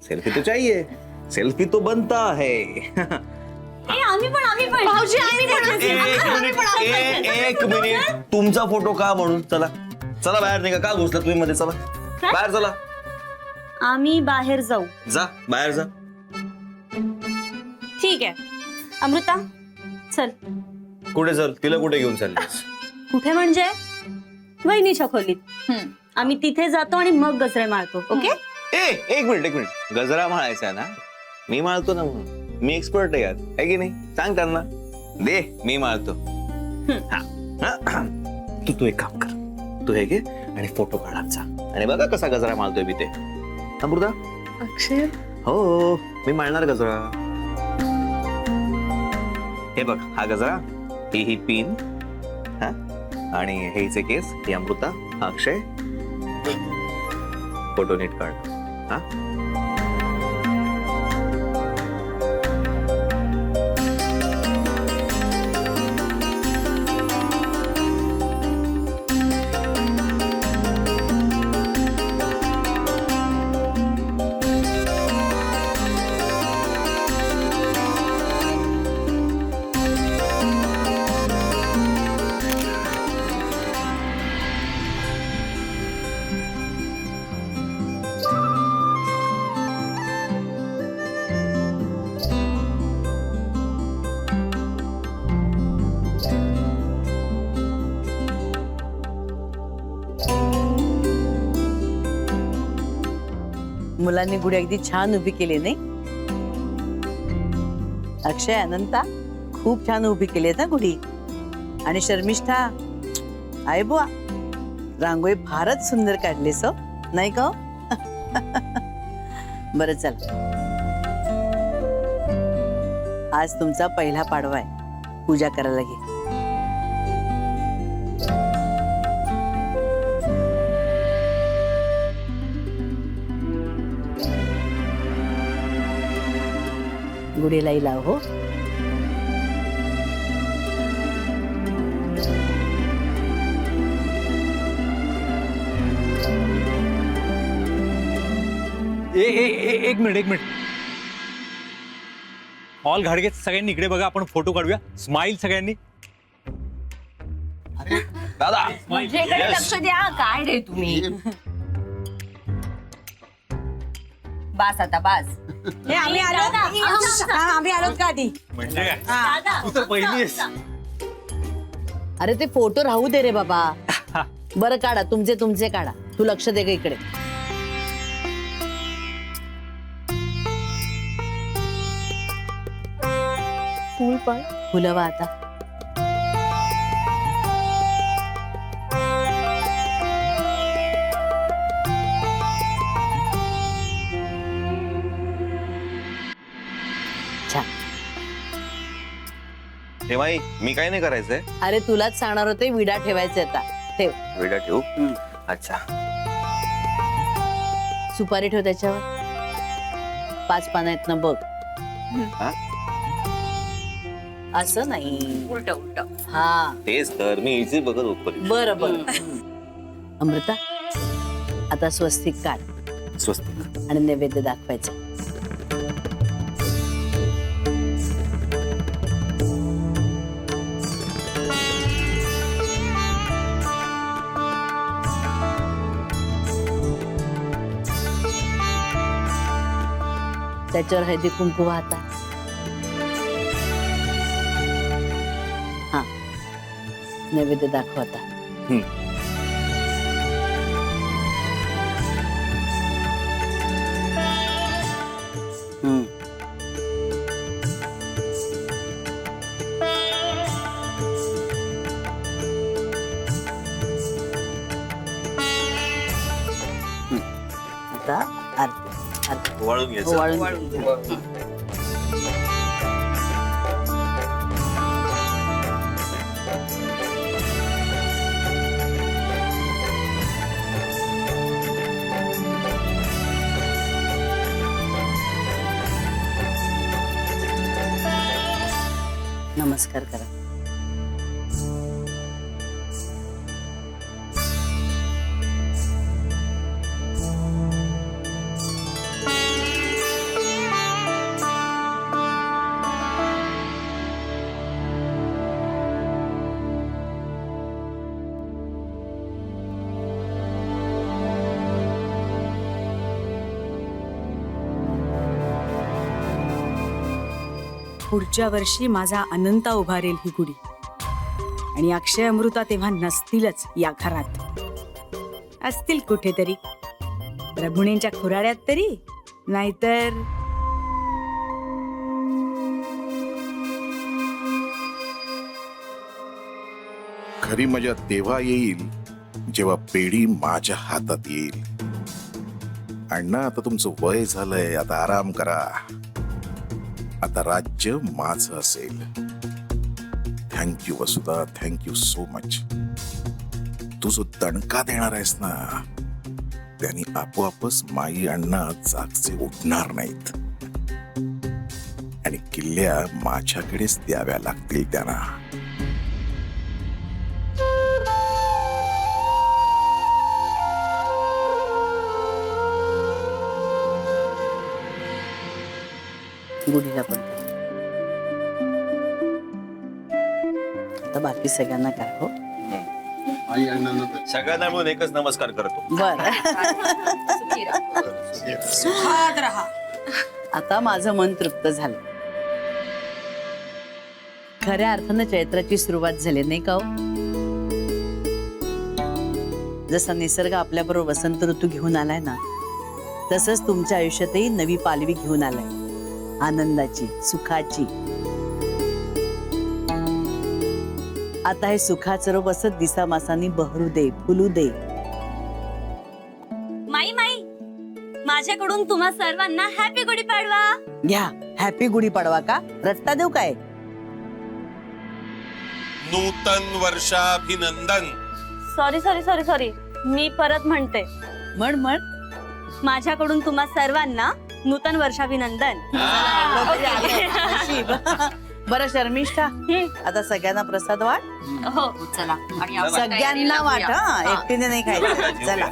Selfie तो चाहिए, selfie तो बनता है. आम्ही पण भाऊजी एक मिनिट, तुमचा फोटो का म्हणून? चला चला बाहेर निघा. का घुसला तुम्ही मध्ये? चला बाहेर चला. आम्ही बाहेर जाऊ. जा बाहेर जा. ठीक आहे. अमृता चल. कुठे चल? तिला कुठे घेऊन चाललीस? कुठे म्हणजे वहिनीच्या खोलीत. आम्ही तिथे जातो आणि मग गजरे मारतो. ओके? एक मिनिट. गजरा माळायचा ना? मी माळतो ना म्हणून. मी एक्सपर्ट आहे यात, आहे की नाही? सांग त्यांना. दे, मी माळतो. तू एक काम कर. तू हे घे आणि फोटो काढायचा आणि बघा कसा गजरा माळतोय मी ते. अमृता. अक्षय. हो, मी माळणार गजरा. हे बघ, हा गजरा, ही पिन, हा, आणि हे हिचे केस, ही अमृता, हा अक्षय. फोटो नीट काढ. हा, मुलांनी गुढी अगदी छान उभी केली नाही? अक्षय, अनंता खूप छान उभी केली ना गुढी. आणि शर्मिष्ठा, आहे बुवा, रांगोळी फारच सुंदर काढलीस हो, नाही का? बरं चला, आज तुमचा पहिला पाडवा आहे. पूजा करायला घे. गुढीलाही लाव. हो, एक मिनिट. ऑल घाडगे सगळ्यांनी इकडे बघा. आपण फोटो काढूया. स्माइल सगळ्यांनी. दादा लक्ष द्या. काय रे तुम्ही? बास आता बास. आम्ही आलोत का आधी? म्हणजे काय? तू तर पहिली आहेस. अरे ते फोटो राहू दे रे बाबा. बरं काढा, तुमचे काढा. तू लक्ष दे ग इकडे. फुल पण फुलवा आता. छान. ठेवाई, मी काय नाही करायचंय. अरे तुलाच सांगणार होते, विडा ठेवायचे आता. ठेव. वेडा ठेवू. अच्छा, सुपारी ठेव त्याच्यावर. 5 पानं आहेत ना बघ. हा? असं नाही, उलट. हा. तेच तर मी इझी बघत होतो. बरं. अमृता, आता स्वस्तिक काढ स्वस्तिक. आणि नैवेद्य दाखवायचं. त्याच्यावर हळदी कुंकू वाहता. हा, नैवेद्य दाखवता. आता आरती. वाळून घ्यायचं. वाळून घे. नमस्कार करा. पुढच्या वर्षी माझा अनंता उभारेल ही गुढी आणि अक्षय अमृता तेव्हा नसतीलच या घरात, असतील कुठेतरी प्रभुणेंच्या खुराड्यात तरी, नाहीतर खरी मजा तेव्हा येईल जेव्हा पेढी माझ्या हातात येईल. अण्णा, आता तुमचं वय झालंय, आता आराम करा. आता राज्य माझं असेल. Thank you Vasudha, thank you so much. तू जो दणका देणार आहेस ना, त्यांनी आपोआपच माई अण्णा जागचे उठणार नाहीत आणि किल्ल्या माझ्याकडेच द्याव्या लागतील त्यांना. गुढीला पण आता बाकी सगळ्यांना काय हो. सगळ्यांना मिळून एकच नमस्कार करतो. बर सुखी राहा. आता माझं मन तृप्त झालं. खऱ्या अर्थानं चैत्राची सुरुवात झाली नाही का हो? जसा निसर्ग आपल्याबरोबर वसंत ऋतू घेऊन आलाय ना, तसंच तुमच्या आयुष्यातही नवी पालवी घेऊन आलाय, आनंदाची, सुखाची. आता हे सुखाचं रोप असं दिसा मासांनी बहरू दे, फुलू दे. माई माई, माझ्याकडून तुम्हा सर्वांना हॅपी गुढीपाडवा. घ्या, हॅपी गुढीपाडवा. का रट्टा देऊ काय? नूतन वर्षाभिनंदन. सॉरी सॉरी सॉरी सॉरी, मी परत म्हणते. म्हण म्हण. माझ्याकडून तुम्हा सर्वांना नूतन वर्षाभिनंदन. नशीब. बरं शर्मिष्ठा, आता सगळ्यांना प्रसाद वाट. हो चला आणि आपण सगळ्यांना तयारीला वाट लागूया. हा, हा. एकटीने नाही खायचं. चला.